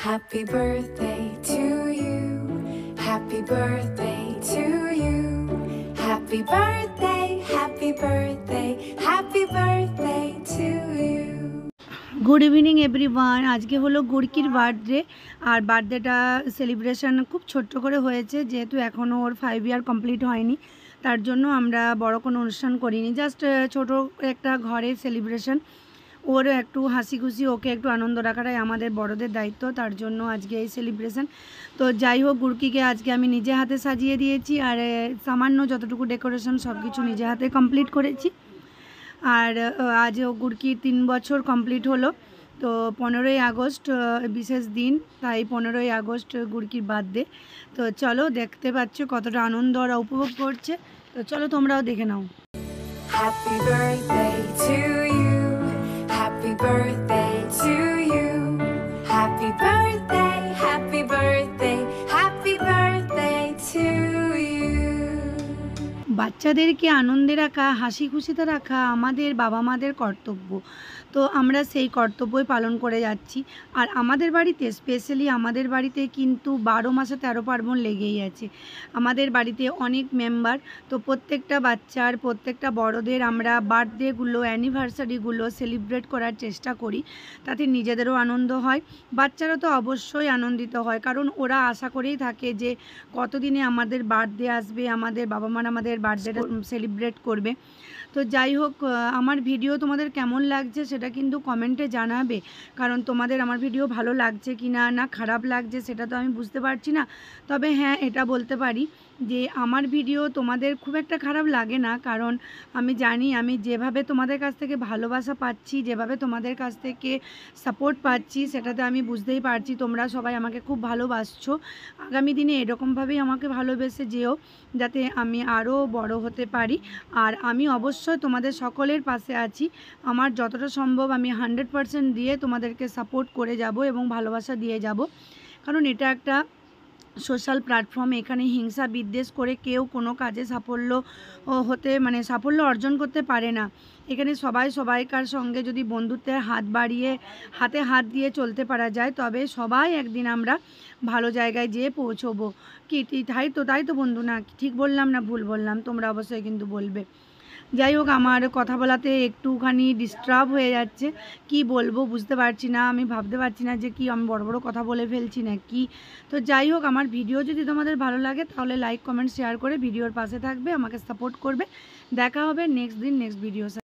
Happy birthday to you. Happy birthday to you. Happy birthday, happy birthday, happy birthday to you. Good evening everyone. আজকে হলো গুড়কির birthday, আর বার্থডেটা celebration খুব ছোট্ট করে হয়েছে, যেহেতু এখনও ওর 5 ইয়ার কমপ্লিট হয়নি, তার জন্য আমরা বড় কোনো অনুষ্ঠান করিনি। জাস্ট ছোটো একটা ঘরে সেলিব্রেশন, ওর একটু হাসি খুশি, ওকে একটু আনন্দ রাখাটাই আমাদের বড়দের দায়িত্ব, তার জন্য আজকে এই সেলিব্রেশন। তো যাই হোক, গুড়কিকে আজকে আমি নিজে হাতে সাজিয়ে দিয়েছি, আর সামান্য যতটুকু ডেকোরেশন সব কিছু নিজে হাতে কমপ্লিট করেছি। আর আজ গুড়কির 3 বছর কমপ্লিট হলো। তো 15ই আগস্ট বিশেষ দিন, তাই 15ই আগস্ট গুড়কির বার্থডে। তো চলো, দেখতে পাচ্ছ কতটা আনন্দ ওরা উপভোগ করছে, তো চলো তোমরাও দেখে নাও। Happy birthday to you. Happy birthday to you. Happy birthday, happy birthday, happy birthday to you. বাচ্চাদেরকে আনন্দে রাখা, হাসি খুশিতে রাখা আমাদের বাবা মাদের কর্তব্য। তো আমরা সেই কর্তব্যই পালন করে যাচ্ছি। আর আমাদের বাড়িতে স্পেশালি আমাদের বাড়িতে কিন্তু 12 মাসে 13 পার্বণ লেগেই আছে। আমাদের বাড়িতে অনেক মেম্বার, তো প্রত্যেকটা বাচ্চার, প্রত্যেকটা বড়দের আমরা বার্থডেগুলো, অ্যানিভার্সারিগুলো সেলিব্রেট করার চেষ্টা করি, তাতে নিজেদেরও আনন্দ হয়, বাচ্চারা তো অবশ্যই আনন্দিত হয়, কারণ ওরা আশা করেই থাকে যে কতদিনে আমাদের বার্থডে আসবে, আমাদের বাবা মারা আমাদের বার্থডেটা সেলিব্রেট করবে। তো যাই হোক, আমার ভিডিও তোমাদের কেমন লাগছে সেটা কিন্তু কমেন্টে জানাবে, কারণ তোমাদের আমার ভিডিও ভালো লাগছে কি না, না খারাপ লাগছে সেটা তো আমি বুঝতে পারছি না। তবে হ্যাঁ, এটা বলতে পারি যে আমার ভিডিও তোমাদের খুব একটা খারাপ লাগে না, কারণ আমি জানি আমি যেভাবে তোমাদের কাছ থেকে ভালোবাসা পাচ্ছি, যেভাবে তোমাদের কাছ থেকে সাপোর্ট পাচ্ছি, সেটাতে আমি বুঝতেই পারছি তোমরা সবাই আমাকে খুব ভালোবাসছো। আগামী দিনে এরকমভাবেই আমাকে ভালোবেসে যেও, যাতে আমি আরও বড় হতে পারি। আর আমি অবশ্যই তোমাদের সকলের পাশে আছি, আমার যতটা সম্ভব আমি 100% দিয়ে তোমাদেরকে সাপোর্ট করে যাব এবং ভালোবাসা দিয়ে যাব, কারণ এটা একটা সোশ্যাল প্ল্যাটফর্ম। এখানে হিংসা বিদ্বেষ করে কেউ কোনো কাজে সাফল্য অর্জন করতে পারে না। এখানে সবাই সবাইকার সঙ্গে যদি বন্ধুত্বের হাত বাড়িয়ে, হাতে হাত দিয়ে চলতে পারা যায়, তবে সবাই একদিন আমরা ভালো জায়গায় যেয়ে পৌঁছবো। কি তাই তো বন্ধু, না ঠিক বললাম না ভুল বললাম? তোমরা অবশ্যই কিন্তু বলবে। যাই হোক, আমার কথা বলাতে একটুখানি ডিস্টার্ব হয়ে যাচ্ছে, কি বলবো বুঝতে পারছি না, আমি ভাবতে পারছি না যে কি আমি বড় বড় কথা বলে ফেলছি না কি। তো যাই হোক, আমার ভিডিও যদি তোমাদের ভালো লাগে তাহলে লাইক কমেন্ট শেয়ার করে ভিডিওর পাশে থাকবে, আমাকে সাপোর্ট করবে। দেখা হবে নেক্সট দিন নেক্সট ভিডিও।